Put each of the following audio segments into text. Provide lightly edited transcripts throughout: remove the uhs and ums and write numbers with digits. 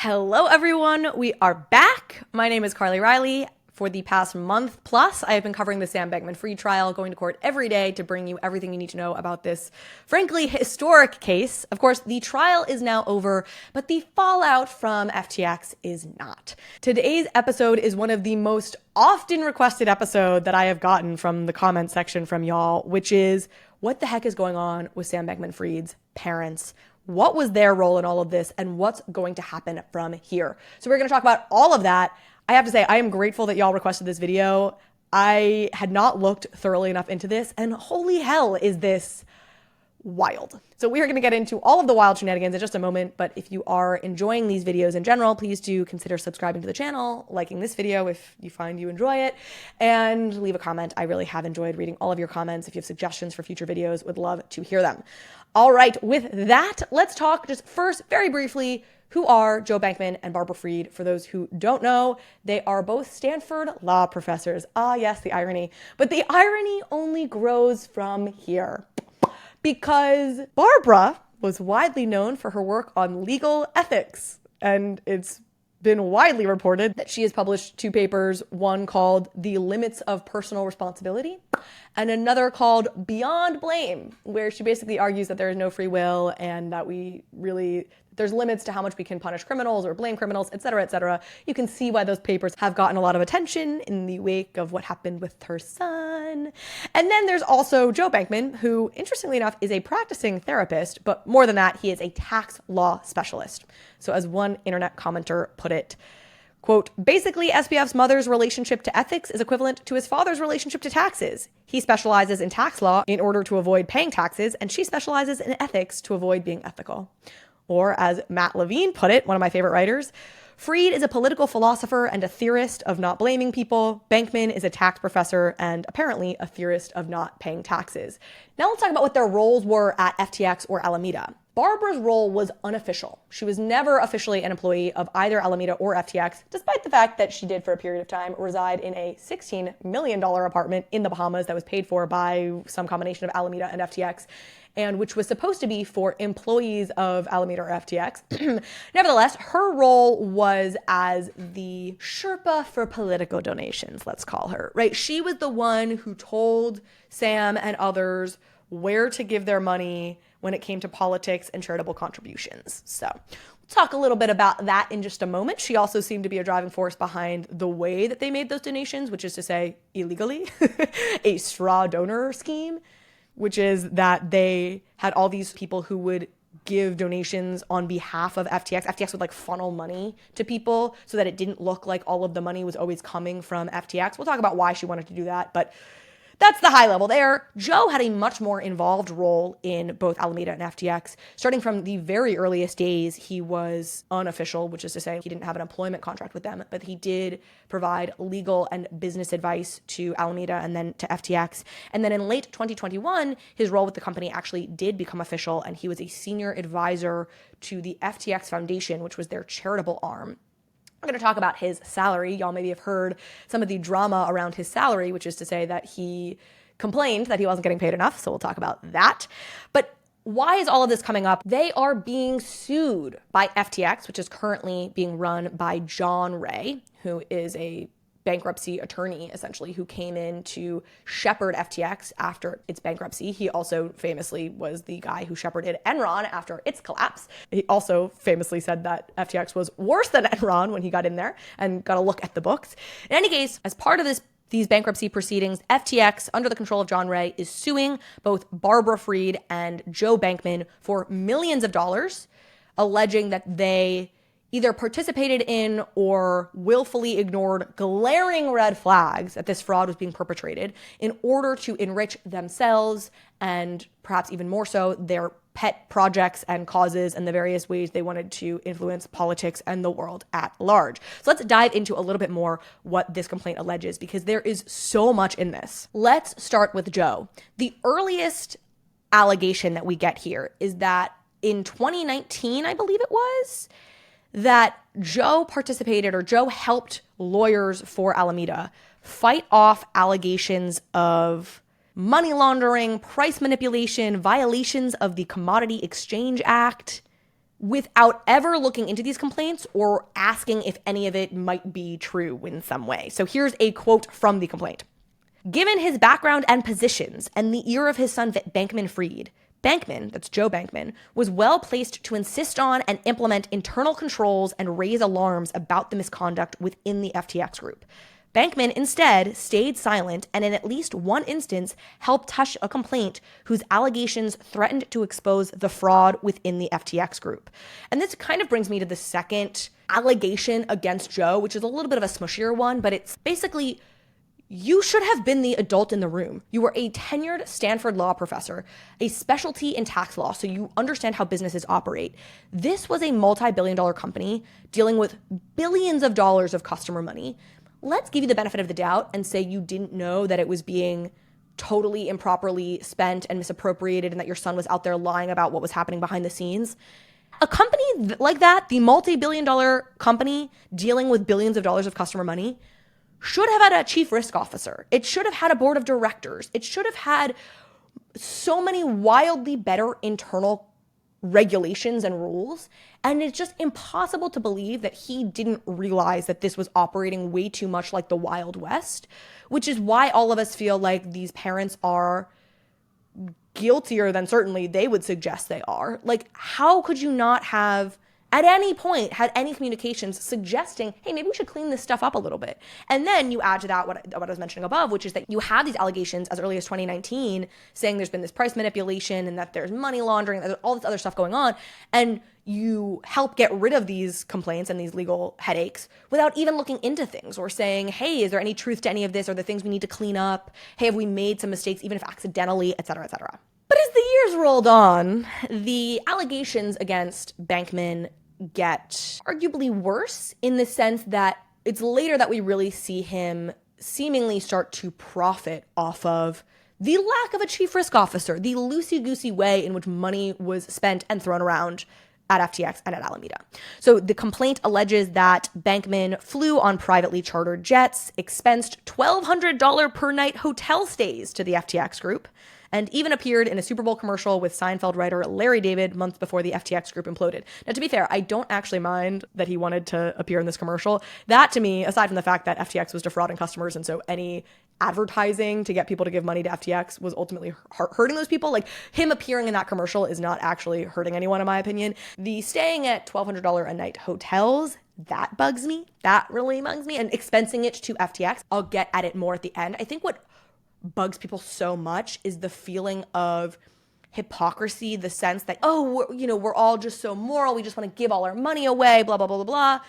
Hello, everyone. We are back. My name is Reilly. For the past month plus, I have been covering the Sam Bankman-Fried trial, going to court every day to bring you everything you need to know about this, frankly, historic case. Of course, the trial is now over, but the fallout from FTX is not. Today's episode is one of the most often requested episodes that I have gotten from the comment section from y'all, which is, what the heck is going on with Sam Bankman-Fried's parents? What was their role in all of this, and what's going to happen from here? So we're going to talk about all of that. I have to say, I am grateful that y'all requested this video. I had not looked thoroughly enough into this, and holy hell is this wild. So we are going to get into all of the wild shenanigans in just a moment, but if you are enjoying these videos in general, please do consider subscribing to the channel, liking this video if you find you enjoy it, and leave a comment. I really have enjoyed reading all of your comments. If you have suggestions for future videos, would love to hear them. All right, with that, let's talk just first, very briefly, who are Joe Bankman and Barbara Fried. For those who don't know, they are both Stanford law professors. Ah, yes, the irony. But the irony only grows from here. Because Barbara was widely known for her work on legal ethics, and it's been widely reported that she has published two papers, one called The Limits of Personal Responsibility and another called Beyond Blame, where she basically argues that there is no free will and that there's limits to how much we can punish criminals or blame criminals, et cetera, et cetera. You can see why those papers have gotten a lot of attention in the wake of what happened with her son. And then there's also Joe Bankman, who, interestingly enough, is a practicing therapist, but more than that, he is a tax law specialist. So as one internet commenter put it, quote, basically, SBF's mother's relationship to ethics is equivalent to his father's relationship to taxes. He specializes in tax law in order to avoid paying taxes, and she specializes in ethics to avoid being ethical. Or as Matt Levine put it, one of my favorite writers, Fried is a political philosopher and a theorist of not blaming people. Bankman is a tax professor and apparently a theorist of not paying taxes. Now let's talk about what their roles were at FTX or Alameda. Barbara's role was unofficial. She was never officially an employee of either Alameda or FTX, despite the fact that she did for a period of time reside in a $16 million apartment in the Bahamas that was paid for by some combination of Alameda and FTX, and which was supposed to be for employees of Alameda or FTX. Nevertheless, her role was as the Sherpa for political donations, let's call her, right? She was the one who told Sam and others where to give their money when it came to politics and charitable contributions. So we'll talk a little bit about that in just a moment. She also seemed to be a driving force behind the way that they made those donations, which is to say illegally, a straw donor scheme, which is that they had all these people who would give donations on behalf of FTX. FTX would funnel money to people so that it didn't look like all of the money was always coming from FTX. We'll talk about why she wanted to do that, but that's the high level there. Joe had a much more involved role in both Alameda and FTX. Starting from the very earliest days, he was unofficial, which is to say he didn't have an employment contract with them, but he did provide legal and business advice to Alameda and then to FTX. And then in late 2021, his role with the company actually did become official, and he was a senior advisor to the FTX Foundation, which was their charitable arm. I'm going to talk about his salary. Y'all maybe have heard some of the drama around his salary, which is to say that he complained that he wasn't getting paid enough. So we'll talk about that. But why is all of this coming up? They are being sued by FTX, which is currently being run by John Ray, who is a bankruptcy attorney, essentially, who came in to shepherd FTX after its bankruptcy. He also famously was the guy who shepherded Enron after its collapse. He also famously said that FTX was worse than Enron when he got in there and got a look at the books. In any case, as part of these bankruptcy proceedings, FTX, under the control of John Ray, is suing both Barbara Fried and Joe Bankman for millions of dollars, alleging that they either participated in or willfully ignored glaring red flags that this fraud was being perpetrated in order to enrich themselves and perhaps even more so their pet projects and causes and the various ways they wanted to influence politics and the world at large. So let's dive into a little bit more what this complaint alleges, because there is so much in this. Let's start with Joe. The earliest allegation that we get here is that in 2019, I believe it was, that Joe participated or Joe helped lawyers for Alameda fight off allegations of money laundering, price manipulation, violations of the Commodity Exchange Act, without ever looking into these complaints or asking if any of it might be true in some way. So here's a quote from the complaint. Given his background and positions and the ear of his son Bankman Fried, Bankman, that's Joe Bankman, was well placed to insist on and implement internal controls and raise alarms about the misconduct within the FTX group. Bankman instead stayed silent and in at least one instance helped hush a complaint whose allegations threatened to expose the fraud within the FTX group. And this kind of brings me to the second allegation against Joe, which is a little bit of a smushier one, but it's basically, you should have been the adult in the room. You were a tenured Stanford law professor, a specialty in tax law, so you understand how businesses operate. This was a multi-billion-dollar company dealing with billions of dollars of customer money. Let's give you the benefit of the doubt and say you didn't know that it was being totally improperly spent and misappropriated and that your son was out there lying about what was happening behind the scenes. A company like that, the multi-billion-dollar company dealing with billions of dollars of customer money, should have had a chief risk officer. It should have had a board of directors. It should have had so many wildly better internal regulations and rules. And it's just impossible to believe that he didn't realize that this was operating way too much like the Wild West, which is why all of us feel like these parents are guiltier than certainly they would suggest they are. Like, how could you not have at any point had any communications suggesting, hey, maybe we should clean this stuff up a little bit? And then you add to that what I was mentioning above, which is that you have these allegations as early as 2019 saying there's been this price manipulation and that there's money laundering, there's all this other stuff going on. And you help get rid of these complaints and these legal headaches without even looking into things or saying, hey, is there any truth to any of this? Are there things we need to clean up? Hey, have we made some mistakes, even if accidentally, et cetera, et cetera? But as the years rolled on, the allegations against Bankman get arguably worse in the sense that it's later that we really see him seemingly start to profit off of the lack of a chief risk officer, the Loosey Goosey way in which money was spent and thrown around at FTX and at Alameda. So the complaint alleges that Bankman flew on privately chartered jets, expensed $1,200 per night hotel stays to the FTX group, and even appeared in a Super Bowl commercial with Seinfeld writer Larry David months before the FTX group imploded. Now, to be fair, I don't actually mind that he wanted to appear in this commercial. That, to me, aside from the fact that FTX was defrauding customers, and so any advertising to get people to give money to FTX was ultimately hurting those people, like, him appearing in that commercial is not actually hurting anyone, in my opinion. The staying at $1,200 a night hotels, that bugs me. That really bugs me. And expensing it to FTX, I'll get at it more at the end. I think what bugs people so much is the feeling of hypocrisy, the sense that, oh, we're all just so moral, we just want to give all our money away, blah, blah, blah, blah, blah,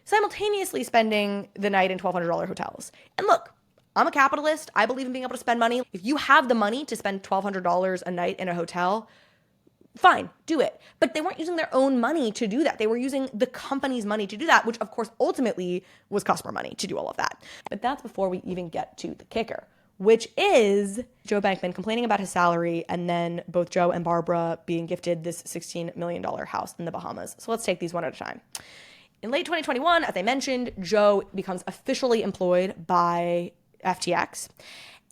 simultaneously spending the night in $1,200 hotels. And look, I'm a capitalist. I believe in being able to spend money. If you have the money to spend $1,200 a night in a hotel, fine, do it. But they weren't using their own money to do that. They were using the company's money to do that, which of course ultimately was customer money to do all of that. But that's before we even get to the kicker, which is Joe Bankman complaining about his salary and then both Joe and Barbara being gifted this $16 million house in the Bahamas. So let's take these one at a time. In late 2021, as I mentioned, Joe becomes officially employed by FTX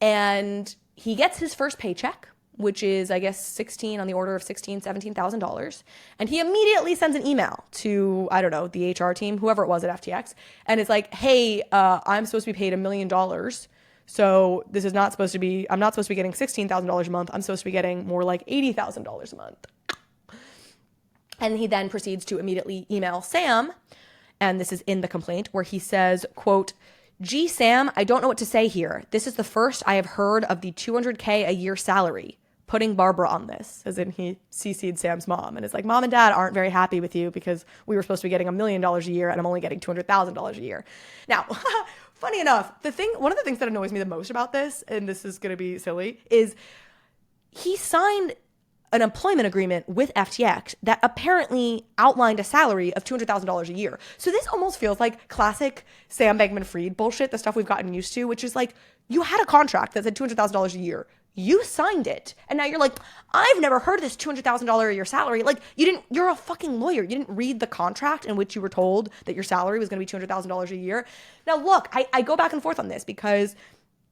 and he gets his first paycheck, which is, I guess, on the order of $17,000. And he immediately sends an email to, I don't know, the HR team, whoever it was at FTX. And it's like, hey, I'm supposed to be paid $1 million. So this is not supposed to be, I'm not supposed to be getting $16,000 a month. I'm supposed to be getting more like $80,000 a month. And he then proceeds to immediately email Sam. And this is in the complaint where he says, quote, "Gee, Sam, I don't know what to say here. This is the first I have heard of the $200K a year salary. Putting Barbara on this," as in he CC'd Sam's mom. And it's like, mom and dad aren't very happy with you because we were supposed to be getting $1 million a year and I'm only getting $200,000 a year. Now, funny enough, one of the things that annoys me the most about this, and this is going to be silly, is he signed an employment agreement with FTX that apparently outlined a salary of $200,000 a year. So this almost feels like classic Sam Bankman-Fried bullshit, the stuff we've gotten used to, which is like, you had a contract that said $200,000 a year. You signed it. And now you're like, I've never heard of this $200,000 a year salary. Like, you're a fucking lawyer. You didn't read the contract in which you were told that your salary was going to be $200,000 a year. Now, look, I go back and forth on this because,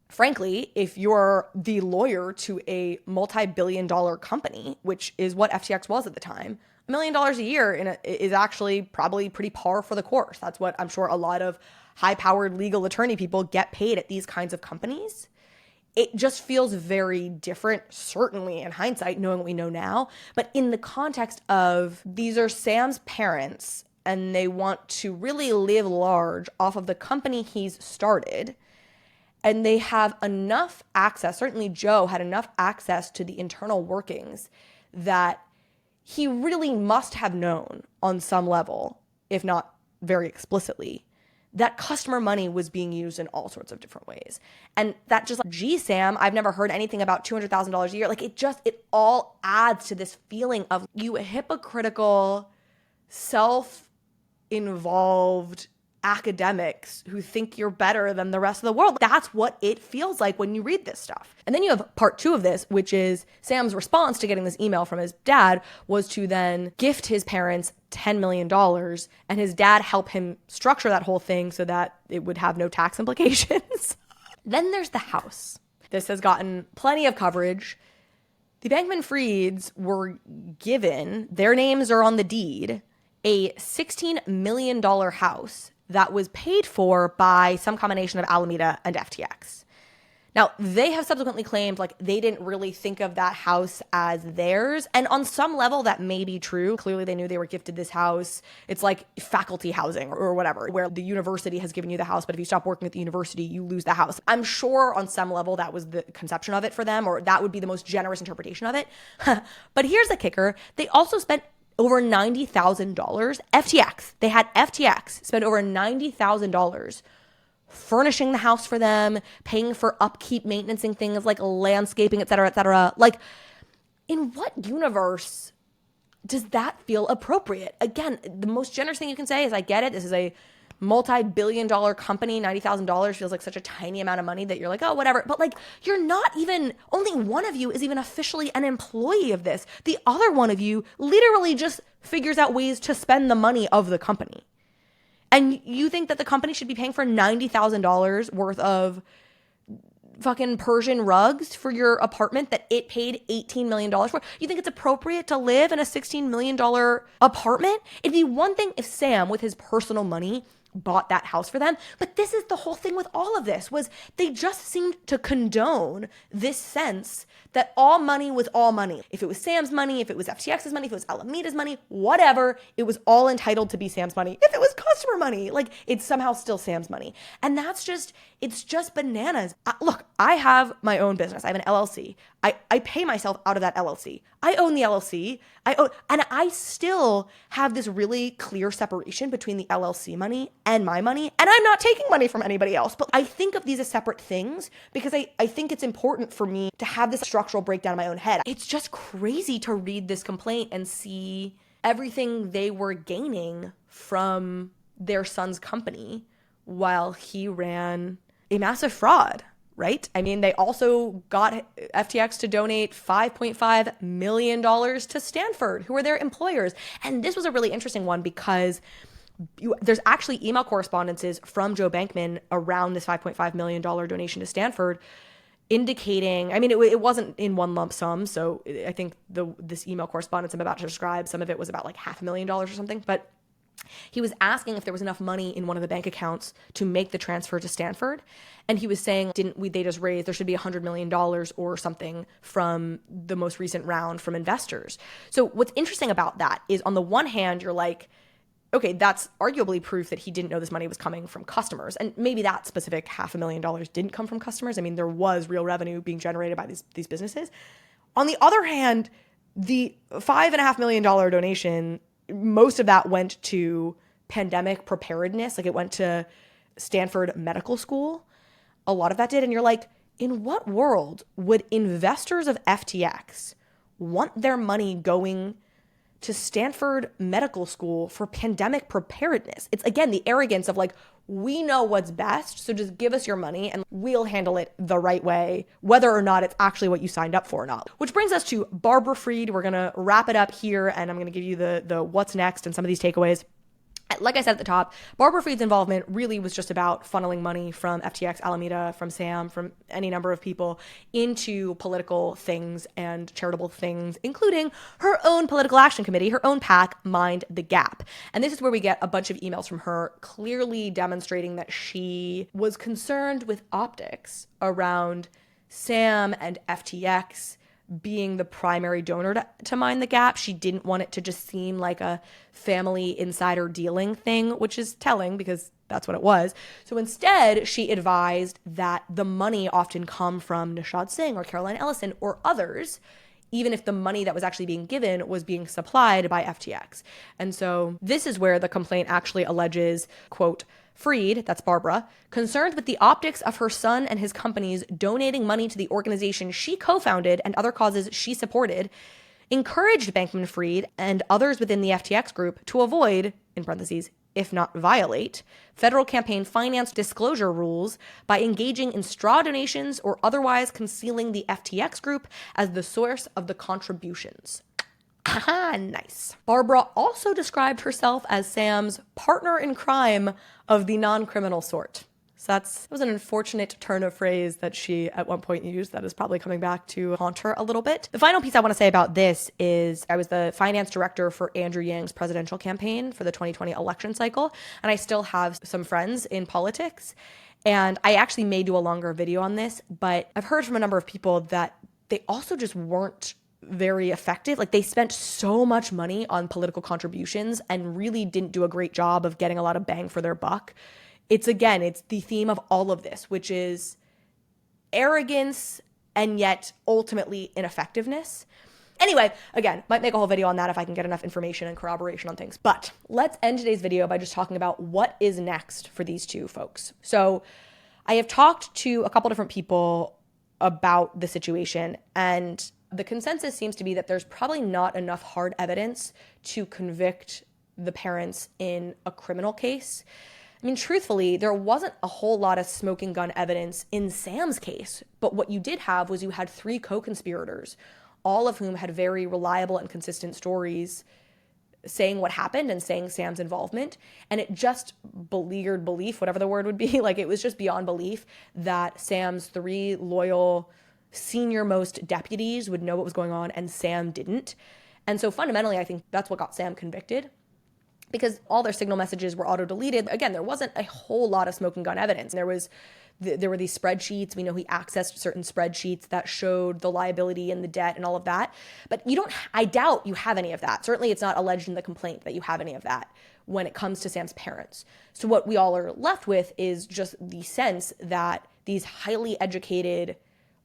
frankly, if you're the lawyer to a multi-billion-dollar company, which is what FTX was at the time, million a year is actually probably pretty par for the course. That's what I'm sure a lot of high-powered legal attorney people get paid at these kinds of companies. It just feels very different, certainly in hindsight, knowing what we know now. But in the context of these are Sam's parents and they want to really live large off of the company he's started, and they have enough access, certainly Joe had enough access to the internal workings that he really must have known on some level, if not very explicitly, that customer money was being used in all sorts of different ways. And that just like, gee, Sam, I've never heard anything about $200,000 a year. Like it all adds to this feeling of you hypocritical, self-involved academics who think you're better than the rest of the world. That's what it feels like when you read this stuff. And then you have part 2 of this, which is Sam's response to getting this email from his dad was to then gift his parents $10 million and his dad help him structure that whole thing so that it would have no tax implications. Then there's the house. This has gotten plenty of coverage. The Bankman-Frieds were given, their names are on the deed, a $16 million house that was paid for by some combination of Alameda and FTX. Now, they have subsequently claimed like they didn't really think of that house as theirs. And on some level, that may be true. Clearly, they knew they were gifted this house. It's like faculty housing or whatever, where the university has given you the house, but if you stop working at the university, you lose the house. I'm sure on some level that was the conception of it for them, or that would be the most generous interpretation of it. But here's the kicker. They also spent over $90,000. FTX, they had FTX spend over $90,000 furnishing the house for them, paying for upkeep, maintaining things like landscaping, et cetera, et cetera. Like, in what universe does that feel appropriate? Again, the most generous thing you can say is, I get it. This is a multi-billion-dollar company. $90,000 feels like such a tiny amount of money that you're like, oh, whatever. But like, you're not even, only one of you is even officially an employee of this. The other one of you literally just figures out ways to spend the money of the company. And you think that the company should be paying for $90,000 worth of fucking Persian rugs for your apartment that it paid $18 million for? You think it's appropriate to live in a $16 million apartment? It'd be one thing if Sam, with his personal money, bought that house for them. But this is the whole thing with all of this, was they just seemed to condone this sense that all money was all money. If it was Sam's money, if it was FTX's money, if it was Alameda's money, whatever, it was all entitled to be Sam's money. If it was customer money, like, it's somehow still Sam's money. And that's just, it's just bananas. Look, I have my own business. I have an LLC. I pay myself out of that LLC. I own the LLC. And I still have this really clear separation between the LLC money and my money. And I'm not taking money from anybody else. But I think of these as separate things because I think it's important for me to have this structural breakdown in my own head. It's just crazy to read this complaint and see everything they were gaining from their son's company while he ran a massive fraud. Right? I mean, they also got FTX to donate $5.5 million to Stanford, who are their employers. And this was a really interesting one because there's actually email correspondences from Joe Bankman around this $5.5 million donation to Stanford indicating, I mean, it wasn't in one lump sum. So I think this email correspondence I'm about to describe, some of it was about like $500,000 or something. But he was asking if there was enough money in one of the bank accounts to make the transfer to Stanford. And he was saying, they just raised, there should be $100 million or something from the most recent round from investors. So what's interesting about that is, on the one hand, you're like, okay, that's arguably proof that he didn't know this money was coming from customers. And maybe that specific $500,000 didn't come from customers. I mean, there was real revenue being generated by these businesses. On the other hand, the $5.5 million donation, most of that went to pandemic preparedness. Like, it went to Stanford Medical School. A lot of that did. And you're like, in what world would investors of FTX want their money going to Stanford Medical School for pandemic preparedness? It's, again, the arrogance of like, we know what's best, so just give us your money and we'll handle it the right way, whether or not it's actually what you signed up for or not. Which brings us to Barbara Fried. We're going to wrap it up here, and I'm going to give you the what's next and some of these takeaways. Like I said at the top, Barbara Fried's involvement really was just about funneling money from FTX, Alameda, from Sam, from any number of people into political things and charitable things, including her own political action committee, her own PAC, Mind the Gap. And this is where we get a bunch of emails from her clearly demonstrating that she was concerned with optics around Sam and FTX being the primary donor to Mind the Gap. She didn't want it to just seem like a family insider dealing thing, which is telling because that's what it was. So instead, she advised that the money often come from Nishad Singh or Caroline Ellison or others, even if the money that was actually being given was being supplied by FTX. And so this is where the complaint actually alleges, quote, Fried, that's Barbara, concerned with the optics of her son and his companies donating money to the organization she co-founded and other causes she supported, encouraged Bankman Fried and others within the FTX group to avoid, in parentheses, if not violate, federal campaign finance disclosure rules by engaging in straw donations or otherwise concealing the FTX group as the source of the contributions. Haha, nice. Barbara also described herself as Sam's partner in crime of the non-criminal sort. So that was an unfortunate turn of phrase that she at one point used that is probably coming back to haunt her a little bit. The final piece I want to say about this is I was the finance director for Andrew Yang's presidential campaign for the 2020 election cycle, and I still have some friends in politics. And I actually may do a longer video on this, but I've heard from a number of people that they also just weren't very effective. Like they spent so much money on political contributions and really didn't do a great job of getting a lot of bang for their buck. It's the theme of all of this, which is arrogance and yet ultimately ineffectiveness. Anyway, again, might make a whole video on that if I can get enough information and corroboration on things. But let's end today's video by just talking about what is next for these two folks. So I have talked to a couple different people about the situation, and the consensus seems to be that there's probably not enough hard evidence to convict the parents in a criminal case. I mean, truthfully, there wasn't a whole lot of smoking gun evidence in Sam's case, but what you did have was you had 3 co-conspirators, all of whom had very reliable and consistent stories saying what happened and saying Sam's involvement. And it just beleaguered belief, whatever the word would be. Like it was just beyond belief that Sam's 3 loyal senior most deputies would know what was going on and Sam didn't. And so fundamentally, I think that's what got Sam convicted, because all their signal messages were auto-deleted. Again, there wasn't a whole lot of smoking gun evidence. There were these spreadsheets. We know he accessed certain spreadsheets that showed the liability and the debt and all of that. But I doubt you have any of that. Certainly it's not alleged in the complaint that you have any of that when it comes to Sam's parents. So what we all are left with is just the sense that these highly educated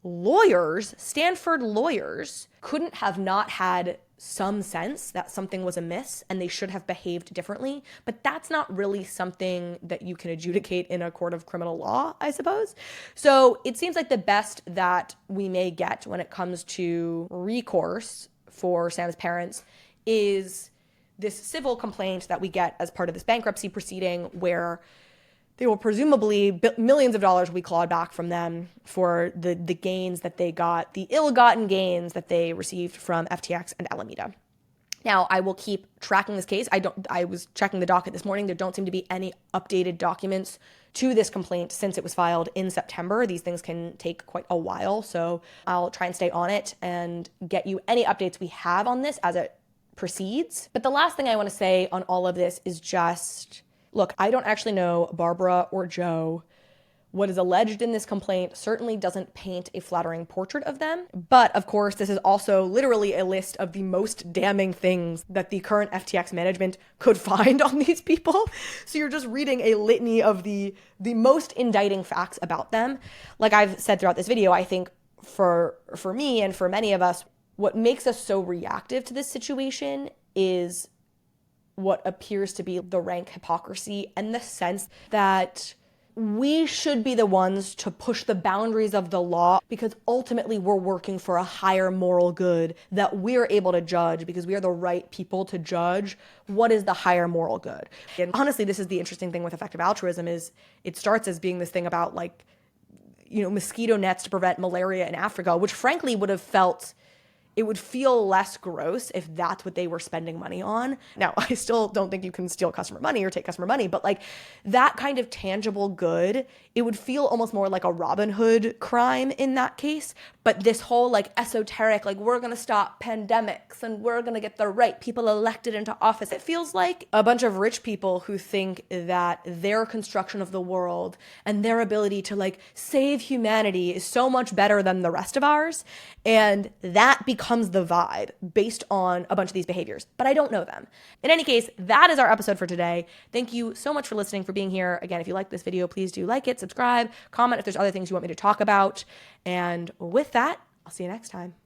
lawyers, Stanford lawyers, couldn't have not had some sense that something was amiss and they should have behaved differently. But that's not really something that you can adjudicate in a court of criminal law, I suppose. So it seems like the best that we may get when it comes to recourse for Sam's parents is this civil complaint that we get as part of this bankruptcy proceeding, where they will presumably, millions of dollars will be clawed back from them for the gains that they got, the ill-gotten gains that they received from FTX and Alameda. Now, I will keep tracking this case. I was checking the docket this morning. There don't seem to be any updated documents to this complaint since it was filed in September. These things can take quite a while, so I'll try and stay on it and get you any updates we have on this as it proceeds. But the last thing I want to say on all of this is just, look, I don't actually know Barbara or Joe. What is alleged in this complaint certainly doesn't paint a flattering portrait of them. But of course, this is also literally a list of the most damning things that the current FTX management could find on these people. So you're just reading a litany of the most indicting facts about them. Like I've said throughout this video, I think for me and for many of us, what makes us so reactive to this situation is what appears to be the rank hypocrisy and the sense that we should be the ones to push the boundaries of the law because ultimately we're working for a higher moral good that we're able to judge because we are the right people to judge what is the higher moral good. And honestly, this is the interesting thing with effective altruism is it starts as being this thing about mosquito nets to prevent malaria in Africa, which frankly would have felt it would feel less gross if that's what they were spending money on. Now, I still don't think you can steal customer money or take customer money, but like that kind of tangible good, it would feel almost more like a Robin Hood crime in that case. But this whole like esoteric, like we're going to stop pandemics and we're going to get the right people elected into office. It feels like a bunch of rich people who think that their construction of the world and their ability to like save humanity is so much better than the rest of ours. And that becomes the vibe based on a bunch of these behaviors. But I don't know them. In any case, that is our episode for today. Thank you so much for listening, for being here. Again, if you like this video, please do like it, subscribe, comment if there's other things you want me to talk about. And with that, I'll see you next time.